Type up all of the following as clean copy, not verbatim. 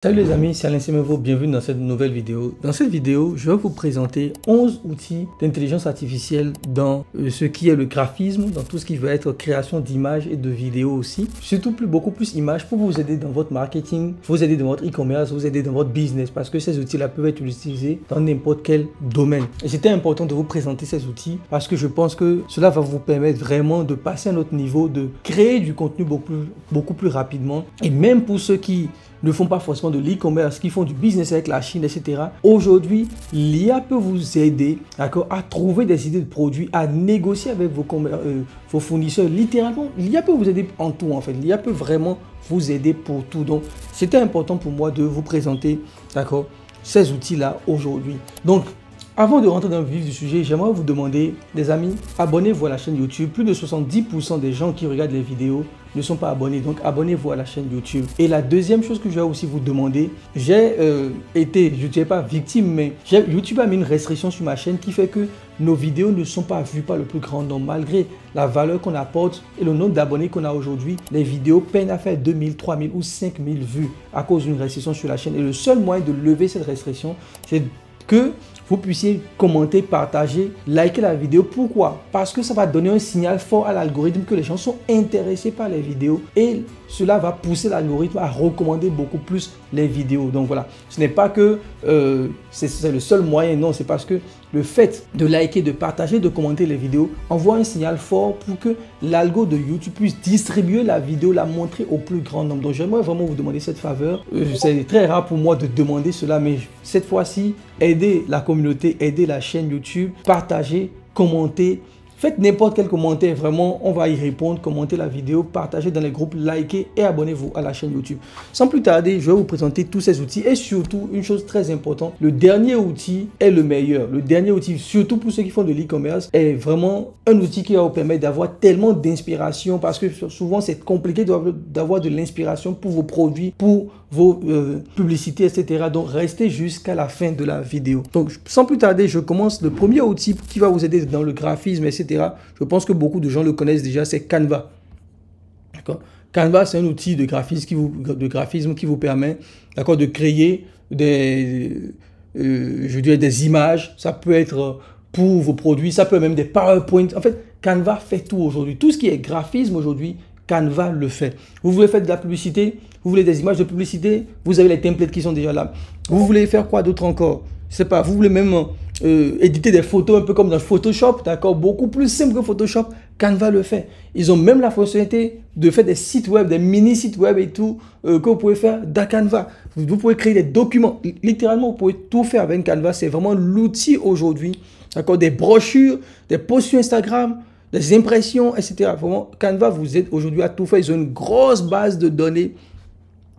Salut les amis, c'est Alain Semevo, bienvenue dans cette nouvelle vidéo. Dans cette vidéo, je vais vous présenter 11 outils d'intelligence artificielle dans ce qui est le graphisme, dans tout ce qui va être création d'images et de vidéos aussi. Surtout beaucoup plus images pour vous aider dans votre marketing, vous aider dans votre e-commerce, vous aider dans votre business parce que ces outils-là peuvent être utilisés dans n'importe quel domaine. Et c'était important de vous présenter ces outils parce que je pense que cela va vous permettre vraiment de passer à un autre niveau, de créer du contenu beaucoup plus rapidement. Et même pour ceux qui ne font pas forcément de l'e-commerce, qui font du business avec la Chine, etc. Aujourd'hui, l'IA peut vous aider à trouver des idées de produits, à négocier avec vos fournisseurs. Littéralement, l'IA peut vous aider en tout en fait. L'IA peut vraiment vous aider pour tout. Donc, c'était important pour moi de vous présenter ces outils-là aujourd'hui. Donc, avant de rentrer dans le vif du sujet, j'aimerais vous demander, les amis, abonnez-vous à la chaîne YouTube. Plus de 70% des gens qui regardent les vidéos ne sont pas abonnés, donc abonnez-vous à la chaîne YouTube. Et la deuxième chose que je vais aussi vous demander, j'ai été, je ne dirais pas victime, mais YouTube a mis une restriction sur ma chaîne qui fait que nos vidéos ne sont pas vues par le plus grand nombre. Malgré la valeur qu'on apporte et le nombre d'abonnés qu'on a aujourd'hui, les vidéos peinent à faire 2000, 3000 ou 5000 vues à cause d'une restriction sur la chaîne. Et le seul moyen de lever cette restriction, c'est que vous puissiez commenter, partager, liker la vidéo. Pourquoi? Parce que ça va donner un signal fort à l'algorithme que les gens sont intéressés par les vidéos et cela va pousser l'algorithme à recommander beaucoup plus les vidéos. Donc voilà, ce n'est pas que c'est le seul moyen, non, c'est parce que le fait de liker, de partager, de commenter les vidéos envoie un signal fort pour que l'algo de YouTube puisse distribuer la vidéo, la montrer au plus grand nombre. Donc j'aimerais vraiment vous demander cette faveur. C'est très rare pour moi de demander cela, mais cette fois-ci, aidez la communauté, aidez la chaîne YouTube, partagez, commentez. Faites n'importe quel commentaire, vraiment, on va y répondre, commentez la vidéo, partagez dans les groupes, likez et abonnez-vous à la chaîne YouTube. Sans plus tarder, je vais vous présenter tous ces outils et surtout, une chose très importante, le dernier outil est le meilleur. Le dernier outil, surtout pour ceux qui font de l'e-commerce, est vraiment un outil qui va vous permettre d'avoir tellement d'inspiration parce que souvent, c'est compliqué d'avoir de l'inspiration pour vos produits, pour vos publicités, etc. Donc, restez jusqu'à la fin de la vidéo. Donc, sans plus tarder, je commence le premier outil qui va vous aider dans le graphisme, etc. Je pense que beaucoup de gens le connaissent déjà, c'est Canva. Canva, c'est un outil de graphisme qui vous permet de créer des images. Ça peut être pour vos produits, ça peut être même des PowerPoint. En fait, Canva fait tout aujourd'hui. Tout ce qui est graphisme aujourd'hui, Canva le fait. Vous voulez faire de la publicité, vous voulez des images de publicité, vous avez les templates qui sont déjà là. Vous voulez faire quoi d'autre encore? Je sais pas, vous voulez même éditer des photos un peu comme dans Photoshop, d'accord? Beaucoup plus simple que Photoshop, Canva le fait. Ils ont même la fonctionnalité de faire des sites web, des mini sites web et tout, que vous pouvez faire dans Canva. Vous pouvez créer des documents. Littéralement, vous pouvez tout faire avec Canva. C'est vraiment l'outil aujourd'hui, d'accord? Des brochures, des posts sur Instagram, des impressions, etc. Vraiment, Canva vous aide aujourd'hui à tout faire. Ils ont une grosse base de données.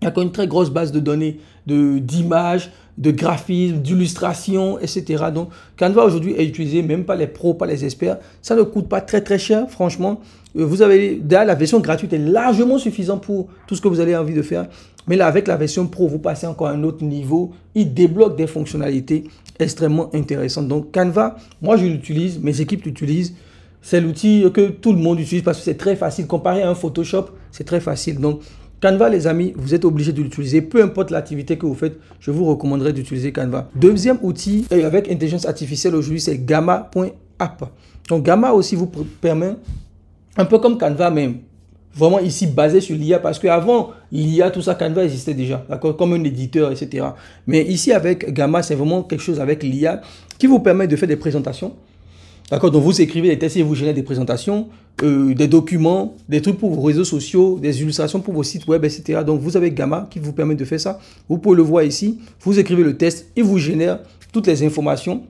Il y a une très grosse base de données d'images, de graphismes, d'illustrations, etc. Donc, Canva aujourd'hui est utilisé même par les pros, par les experts. Ça ne coûte pas très cher, franchement. Vous avez déjà la version gratuite est largement suffisante pour tout ce que vous avez envie de faire. Mais là, avec la version pro, vous passez encore à un autre niveau. Il débloque des fonctionnalités extrêmement intéressantes. Donc, Canva, moi, je l'utilise, mes équipes l'utilisent. C'est l'outil que tout le monde utilise parce que c'est très facile. Comparé à un Photoshop, c'est très facile. Donc, Canva, les amis, vous êtes obligés de l'utiliser. Peu importe l'activité que vous faites, je vous recommanderais d'utiliser Canva. Deuxième outil avec intelligence artificielle aujourd'hui, c'est Gamma.app. Donc, Gamma aussi vous permet, un peu comme Canva, mais vraiment ici basé sur l'IA parce qu'avant, l'IA, tout ça, Canva existait déjà, d'accord, comme un éditeur, etc. Mais ici, avec Gamma, c'est vraiment quelque chose avec l'IA qui vous permet de faire des présentations. D'accord, donc vous écrivez des textes et vous générez des présentations, des documents, des trucs pour vos réseaux sociaux, des illustrations pour vos sites web, etc. Donc vous avez Gamma qui vous permet de faire ça. Vous pouvez le voir ici. Vous écrivez le texte, il vous génère toutes les informations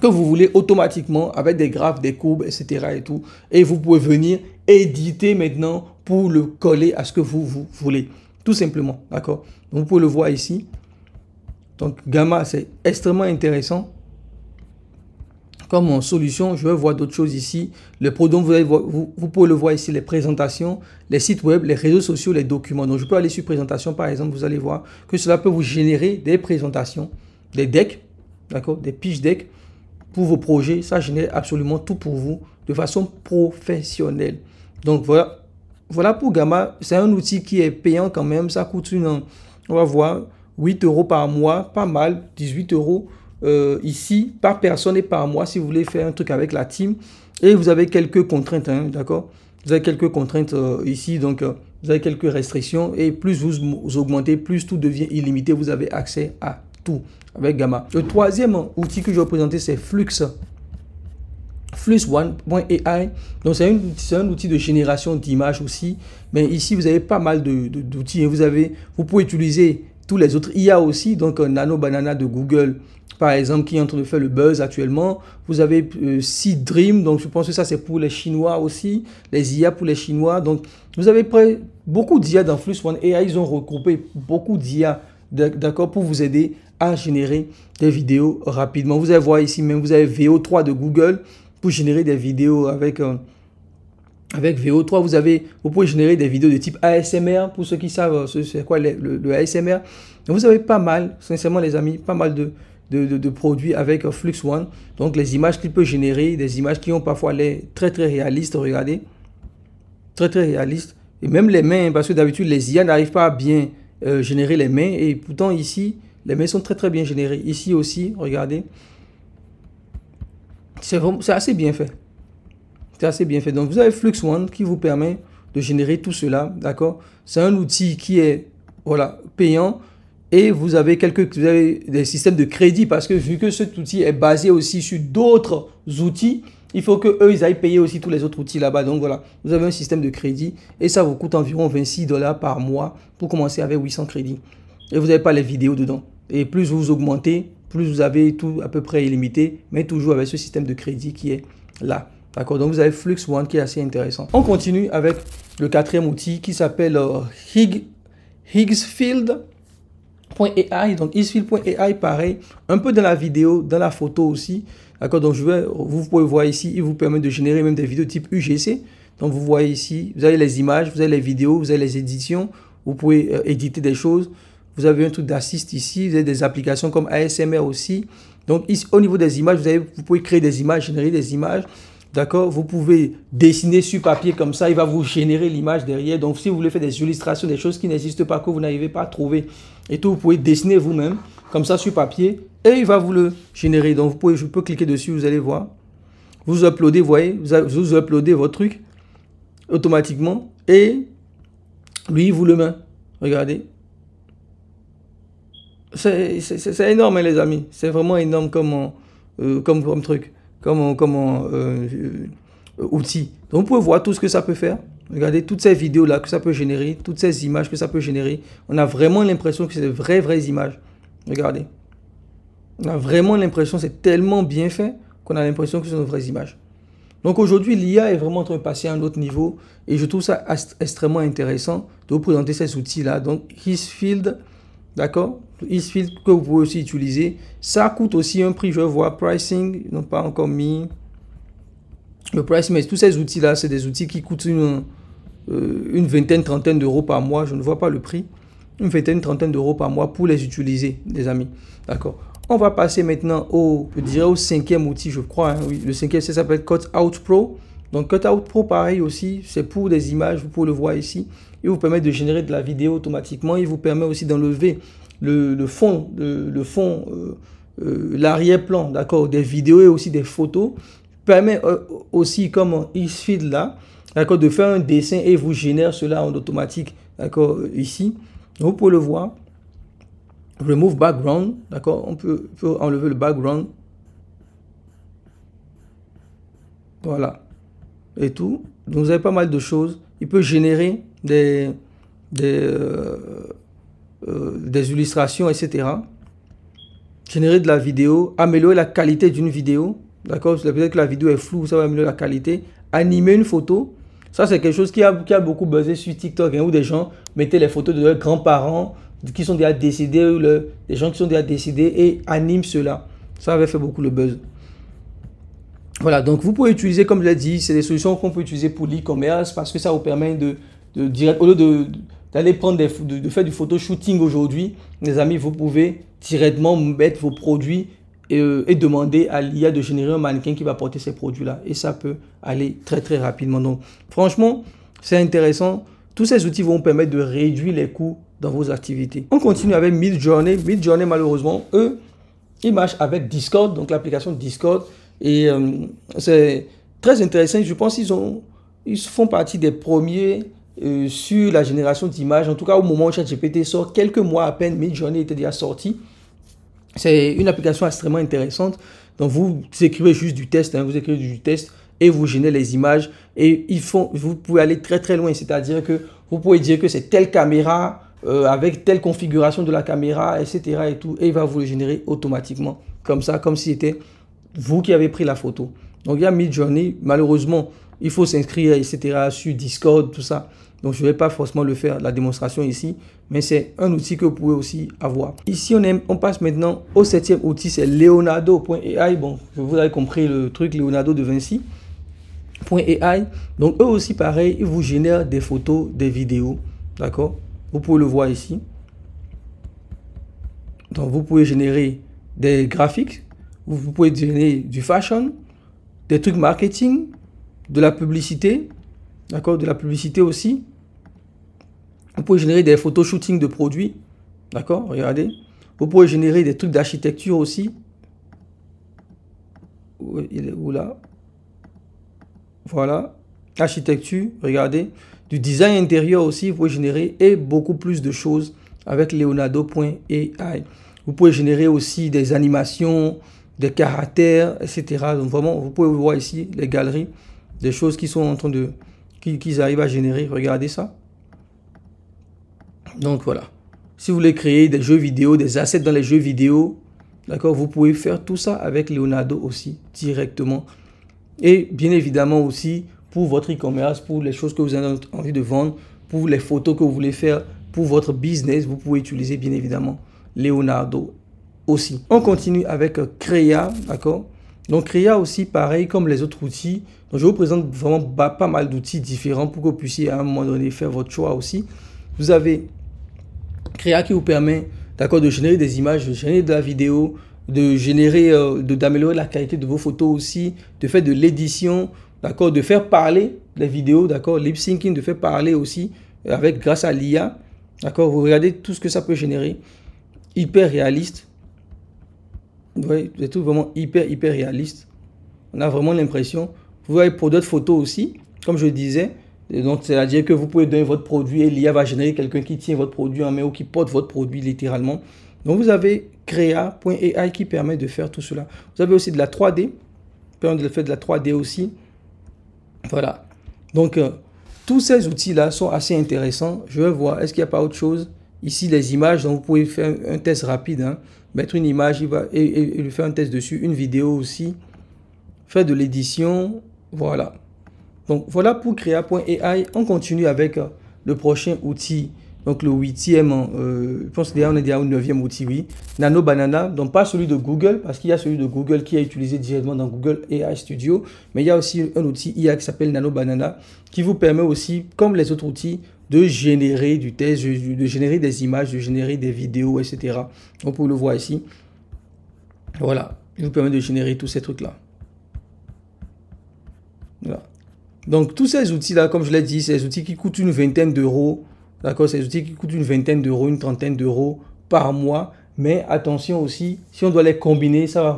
que vous voulez automatiquement avec des graphes, des courbes, etc. et tout. Et vous pouvez venir éditer maintenant pour le coller à ce que vous voulez. Tout simplement, d'accord. Vous pouvez le voir ici. Donc Gamma, c'est extrêmement intéressant. Comme solution, je vais voir d'autres choses ici. Les produits, vous pouvez le voir ici, les présentations, les sites web, les réseaux sociaux, les documents. Donc, je peux aller sur présentation, par exemple, vous allez voir que cela peut vous générer des présentations, des decks, d'accord, des pitch decks pour vos projets. Ça génère absolument tout pour vous de façon professionnelle. Donc, voilà pour Gamma. C'est un outil qui est payant quand même. Ça coûte on va voir, 8 € par mois, pas mal, 18 € ici par personne et par mois si vous voulez faire un truc avec la team. Et vous avez quelques contraintes, hein, d'accord? Vous avez quelques contraintes ici, donc vous avez quelques restrictions. Et plus vous augmentez, plus tout devient illimité. Vous avez accès à tout avec Gamma. Le troisième outil que je vais vous présenter, c'est Flux. Flux1.ai. Donc c'est un outil de génération d'images aussi. Mais ici, vous avez pas mal d'outils. Vous pouvez utiliser tous les autres IA aussi. Donc Nano Banana de Google, par exemple, qui est en train de faire le buzz actuellement. Vous avez Seed Dream. Donc je pense que ça, c'est pour les Chinois aussi. Les IA pour les Chinois. Donc vous avez beaucoup d'IA dans Flux1.ai. Ils ont regroupé beaucoup d'IA, d'accord, pour vous aider à générer des vidéos rapidement. Vous allez voir ici même, vous avez VO3 de Google pour générer des vidéos avec VO3. Vous pouvez générer des vidéos de type ASMR pour ceux qui savent c'est quoi le ASMR. Donc vous avez pas mal, sincèrement les amis, pas mal de produits avec Flux One. Donc les images qu'il peut générer, des images qui ont parfois l'air très réalistes, regardez. Très réalistes. Et même les mains, parce que d'habitude les IA n'arrivent pas à bien générer les mains. Et pourtant ici, les mains sont très bien générées. Ici aussi, regardez. C'est assez bien fait. C'est assez bien fait. Donc, vous avez Flux One qui vous permet de générer tout cela. D'accord? C'est un outil qui est payant. Et vous avez des systèmes de crédit parce que vu que cet outil est basé aussi sur d'autres outils, il faut qu'eux, ils aillent payer aussi tous les autres outils là-bas. Donc, voilà, vous avez un système de crédit et ça vous coûte environ 26 $ par mois pour commencer avec 800 crédits. Et vous n'avez pas les vidéos dedans. Et plus vous augmentez, plus vous avez tout à peu près illimité, mais toujours avec ce système de crédit qui est là. D'accord, donc vous avez Flux One qui est assez intéressant. On continue avec le quatrième outil qui s'appelle Higgsfield.ai. Donc Higgsfield.ai, pareil, un peu dans la vidéo, dans la photo aussi. D'accord, donc vous pouvez voir ici, il vous permet de générer même des vidéos type UGC. Donc vous voyez ici, vous avez les images, vous avez les vidéos, vous avez les éditions, vous pouvez éditer des choses. Vous avez un truc d'assist ici, vous avez des applications comme ASMR aussi. Donc ici, au niveau des images, vous pouvez créer des images, générer des images. D'accord, vous pouvez dessiner sur papier comme ça, il va vous générer l'image derrière. Donc si vous voulez faire des illustrations, des choses qui n'existent pas, que vous n'arrivez pas à trouver et tout, vous pouvez dessiner vous-même comme ça sur papier et il va vous le générer. Donc je peux cliquer dessus, vous allez voir. Vous uploadez, vous voyez, vous uploadez votre truc automatiquement et lui, il vous le met. Regardez. C'est énorme, hein, les amis. C'est vraiment énorme comme truc, comme outil. Donc, vous pouvez voir tout ce que ça peut faire. Regardez toutes ces vidéos-là que ça peut générer, toutes ces images que ça peut générer. On a vraiment l'impression que c'est de vraies images. Regardez. On a vraiment l'impression, c'est tellement bien fait qu'on a l'impression que ce sont de vraies images. Donc, aujourd'hui, l'IA est vraiment en train de passer à un autre niveau. Et je trouve ça extrêmement intéressant de vous présenter ces outils-là. Donc, Higgsfield. D'accord, Higgsfield que vous pouvez aussi utiliser. Ça coûte aussi un prix, je vois, pricing, ils n'ont pas encore mis le pricing, mais tous ces outils-là, c'est des outils qui coûtent une vingtaine, trentaine d'euros par mois. Je ne vois pas le prix. Une vingtaine, trentaine d'euros par mois pour les utiliser, les amis. D'accord. On va passer maintenant au cinquième outil, je crois. Hein, oui, le cinquième, ça s'appelle Cutout Pro. Donc, Cutout Pro, pareil aussi, c'est pour des images, vous pouvez le voir ici. Il vous permet de générer de la vidéo automatiquement. Il vous permet aussi d'enlever le fond, l'arrière-plan, d'accord, des vidéos et aussi des photos. Il permet aussi, comme Higgsfield là, d'accord, de faire un dessin et vous génère cela en automatique, d'accord, ici. Vous pouvez le voir. Remove background, d'accord, on peut enlever le background. Voilà. Et tout. Donc vous avez pas mal de choses. Il peut générer des illustrations, etc. Générer de la vidéo, améliorer la qualité d'une vidéo. D'accord, peut-être que la vidéo est floue, ça va améliorer la qualité. Animer une photo. Ça, c'est quelque chose qui a beaucoup buzzé sur TikTok, hein, où des gens mettaient les photos de leurs grands-parents qui sont déjà décédés, ou des gens qui sont déjà décédés et animent cela. Ça avait fait beaucoup le buzz. Voilà, donc vous pouvez utiliser, comme je l'ai dit, c'est des solutions qu'on peut utiliser pour l'e-commerce parce que ça vous permet au lieu d'aller prendre de faire du photo shooting aujourd'hui, les amis, vous pouvez directement mettre vos produits et demander à l'IA de générer un mannequin qui va porter ces produits-là. Et ça peut aller très rapidement. Donc, franchement, c'est intéressant. Tous ces outils vont vous permettre de réduire les coûts dans vos activités. On continue avec Midjourney. Midjourney, malheureusement, eux, ils marchent avec Discord, donc l'application Discord. Et c'est très intéressant. Je pense qu'ils font partie des premiers sur la génération d'images. En tout cas, au moment où ChatGPT sort, quelques mois à peine, Midjourney était déjà sorti. C'est une application extrêmement intéressante. Donc, vous écrivez juste du test, vous écrivez du test et vous générez les images. Et vous pouvez aller très très loin. C'est-à-dire que vous pouvez dire que c'est telle caméra avec telle configuration de la caméra, etc. et tout. Et il va vous le générer automatiquement. Comme ça, comme si c'était vous qui avez pris la photo. Donc, il y a Midjourney. Malheureusement, il faut s'inscrire, etc. sur Discord, tout ça. Donc, je ne vais pas forcément le faire, la démonstration ici, mais c'est un outil que vous pouvez aussi avoir. Ici, on passe maintenant au 7e outil, c'est Leonardo.ai. Bon, vous avez compris le truc, Leonardo de Vinci. .ai. Donc, eux aussi, pareil, ils vous génèrent des photos, des vidéos. D'accord? Vous pouvez le voir ici. Donc, vous pouvez générer des graphiques. Vous pouvez générer du fashion, des trucs marketing, de la publicité. D'accord? De la publicité aussi. Vous pouvez générer des photos shooting de produits. D'accord? Regardez. Vous pouvez générer des trucs d'architecture aussi. Il est où là? Voilà. Architecture, regardez. Du design intérieur aussi, vous pouvez générer et beaucoup plus de choses avec Leonardo.ai. Vous pouvez générer aussi des animations, des caractères, etc. Donc vraiment, vous pouvez voir ici les galeries, des choses qui sont en train de... qu'ils arrivent à générer. Regardez ça. Donc voilà. Si vous voulez créer des jeux vidéo, des assets dans les jeux vidéo, d'accord, vous pouvez faire tout ça avec Leonardo aussi, directement. Et bien évidemment aussi, pour votre e-commerce, pour les choses que vous avez envie de vendre, pour les photos que vous voulez faire, pour votre business, vous pouvez utiliser bien évidemment Leonardo aussi. On continue avec Créa, d'accord. Donc Créa aussi, pareil comme les autres outils. Donc je vous présente vraiment pas mal d'outils différents pour que vous puissiez à un moment donné faire votre choix aussi. Vous avez Créa qui vous permet, d'accord, de générer des images, de générer de la vidéo, de générer, d'améliorer la qualité de vos photos aussi, de faire de l'édition, d'accord, de faire parler les vidéos, d'accord, lip syncing, de faire parler aussi grâce à l'IA, d'accord. Vous regardez tout ce que ça peut générer, hyper réaliste. Vous voyez, c'est tout vraiment hyper réaliste. On a vraiment l'impression. Vous voyez pour d'autres photos aussi, comme je disais. Donc, c'est-à-dire que vous pouvez donner votre produit et l'IA va générer quelqu'un qui tient votre produit en main ou qui porte votre produit littéralement. Donc, vous avez Créa.ai qui permet de faire tout cela. Vous avez aussi de la 3D, permet de faire de la 3D aussi. Voilà. Donc, tous ces outils-là sont assez intéressants. Je vais voir, est-ce qu'il n'y a pas autre chose? Ici, les images, donc vous pouvez faire un test rapide. Hein. Mettre une image et lui faire un test dessus. Une vidéo aussi. Faire de l'édition. Voilà. Donc, voilà pour Créa.ai. On continue avec le prochain outil. Donc, le 8e, je pense qu'on est déjà au 9e outil, oui. Nano Banana. Donc, pas celui de Google, parce qu'il y a celui de Google qui est utilisé directement dans Google AI Studio. Mais il y a aussi un outil IA qui s'appelle Nano Banana, qui vous permet aussi, comme les autres outils, de générer du texte, de générer des images, de générer des vidéos, etc. Donc, vous le voir ici. Voilà. Il vous permet de générer tous ces trucs-là. Voilà. Donc, tous ces outils-là, comme je l'ai dit, c'est des outils qui coûtent une vingtaine d'euros. D'accord, c'est des outils qui coûtent une vingtaine d'euros, une trentaine d'euros par mois. Mais attention aussi, si on doit les combiner, ça va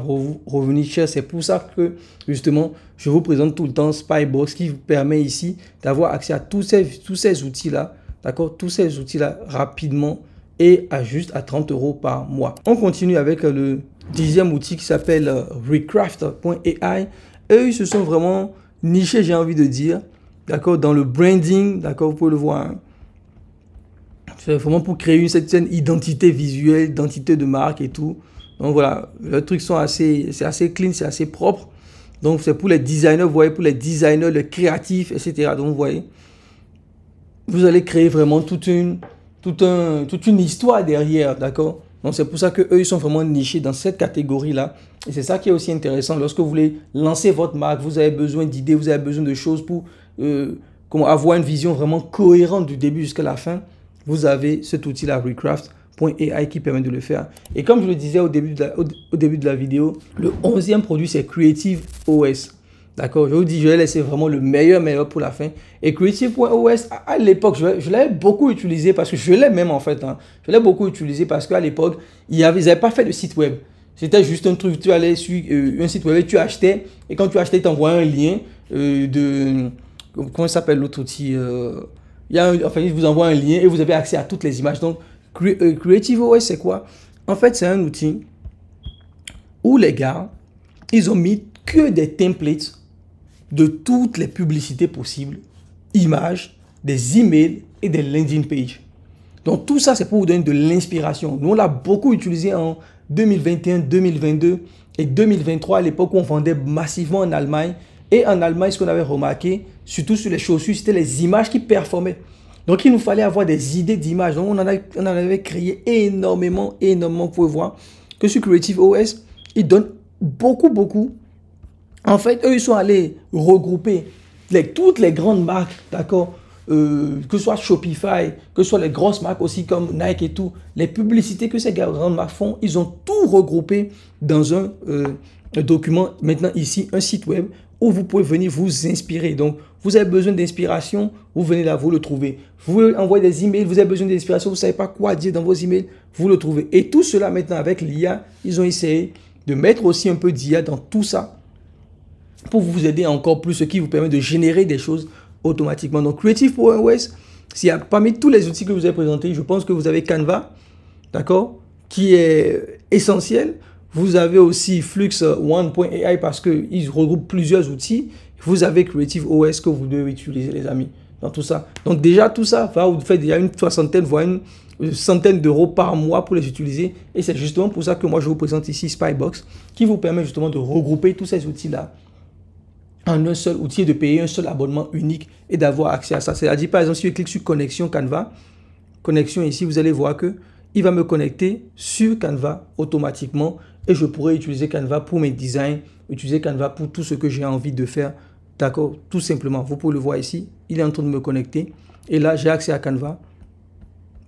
revenir cher. C'est pour ça que, justement, je vous présente tout le temps Spybox qui vous permet ici d'avoir accès à tous ces outils-là. D'accord, tous ces outils-là rapidement et à juste à 30 euros par mois. On continue avec le 10e outil qui s'appelle Recraft.ai. Eux, ils se sont vraiment nichés, j'ai envie de dire. D'accord, dans le branding. D'accord, vous pouvez le voir. Hein. C'est vraiment pour créer une certaine identité visuelle, identité de marque et tout. Donc voilà, les trucs sont c'est assez clean, c'est assez propre. Donc c'est pour les designers, vous voyez, pour les designers, les créatifs, etc. Donc vous voyez, vous allez créer vraiment toute une histoire derrière, d'accord? Donc c'est pour ça que eux ils sont vraiment nichés dans cette catégorie-là. Et c'est ça qui est aussi intéressant. Lorsque vous voulez lancer votre marque, vous avez besoin d'idées, vous avez besoin de choses pour avoir une vision vraiment cohérente du début jusqu'à la fin. Vous avez cet outil-là, Recraft.ai, qui permet de le faire. Et comme je le disais au début de la vidéo, le 11e produit, c'est Creative OS. D'accord, je vous dis, je vais laisser vraiment le meilleur pour la fin. Et Creative.os, à l'époque, je l'avais beaucoup utilisé parce que je l'ai même en fait. Hein. Je l'ai beaucoup utilisé parce qu'à l'époque, ils n'avaient pas fait de site web. C'était juste un truc, tu allais sur un site web et tu achetais. Et quand tu achetais, ils t'envoyaient un lien de... Comment s'appelle l'autre outil enfin, ils vous envoient un lien et vous avez accès à toutes les images. Donc, Creative.os, c'est quoi? En fait, c'est un outil où les gars, ils ont mis que des templates de toutes les publicités possibles, images, des emails et des landing pages. Donc tout ça, c'est pour vous donner de l'inspiration. Nous, on l'a beaucoup utilisé en 2021, 2022 et 2023, à l'époque où on vendait massivement en Allemagne. Et en Allemagne, ce qu'on avait remarqué, surtout sur les chaussures, c'était les images qui performaient. Donc il nous fallait avoir des idées d'images. Donc on en avait créé énormément. Vous pouvez voir que sur Creative.os, ils donnent beaucoup. En fait, eux, ils sont allés regrouper toutes les grandes marques, d'accord, que ce soit Shopify, que ce soit les grosses marques aussi comme Nike et tout, les publicités que ces grandes marques font, ils ont tout regroupé dans un document, maintenant ici, un site web où vous pouvez venir vous inspirer. Donc, vous avez besoin d'inspiration, vous venez là, vous le trouvez. Vous voulez envoyer des emails, vous avez besoin d'inspiration, vous ne savez pas quoi dire dans vos emails, vous le trouvez. Et tout cela maintenant avec l'IA, ils ont essayé de mettre aussi un peu d'IA dans tout ça pour vous aider encore plus, ce qui vous permet de générer des choses automatiquement. Donc, Creative.os, parmi tous les outils que vous avez présentés, je pense que vous avez Canva, d'accord, qui est essentiel. Vous avez aussi Flux1.ai parce qu'ils regroupent plusieurs outils. Vous avez Creative.os que vous devez utiliser, les amis, dans tout ça. Donc, déjà, tout ça va vous faire déjà une soixantaine, voire une centaine d'euros par mois pour les utiliser. Et c'est justement pour ça que moi, je vous présente ici Spybox, qui vous permet justement de regrouper tous ces outils-là en un seul outil, de payer un seul abonnement unique et d'avoir accès à ça. C'est-à-dire, par exemple, si je clique sur connexion Canva, connexion ici, vous allez voir que il va me connecter sur Canva automatiquement et je pourrai utiliser Canva pour mes designs, utiliser Canva pour tout ce que j'ai envie de faire. D'accord, tout simplement. Vous pouvez le voir ici, il est en train de me connecter et là, j'ai accès à Canva.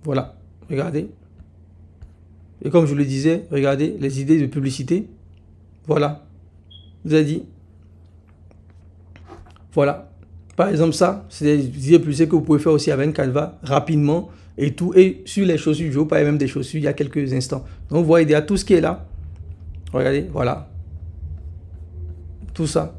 Voilà, regardez. Et comme je le disais, regardez les idées de publicité. Voilà, vous avez dit. Voilà, par exemple ça, c'est des idées publicitaires que vous pouvez faire aussi avec Canva rapidement et tout. Et sur les chaussures, je vous parlais même des chaussures il y a quelques instants. Donc vous voyez, il y a tout ce qui est là. Regardez, voilà. Tout ça.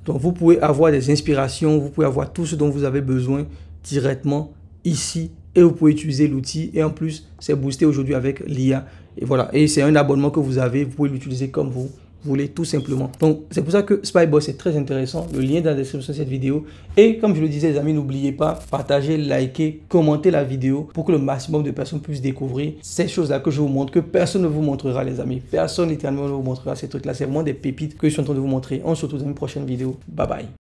Donc vous pouvez avoir des inspirations, vous pouvez avoir tout ce dont vous avez besoin directement ici. Et vous pouvez utiliser l'outil. Et en plus, c'est boosté aujourd'hui avec l'IA. Et voilà, et c'est un abonnement que vous avez, vous pouvez l'utiliser comme vous voulez, tout simplement. Donc, c'est pour ça que Spybox est très intéressant. Le lien est dans la description de cette vidéo. Et comme je le disais, les amis, n'oubliez pas, partagez, likez, commentez la vidéo pour que le maximum de personnes puissent découvrir ces choses-là que je vous montre, que personne ne vous montrera, les amis. Personne littéralement ne vous montrera ces trucs-là. C'est vraiment des pépites que je suis en train de vous montrer. On se retrouve dans une prochaine vidéo. Bye bye.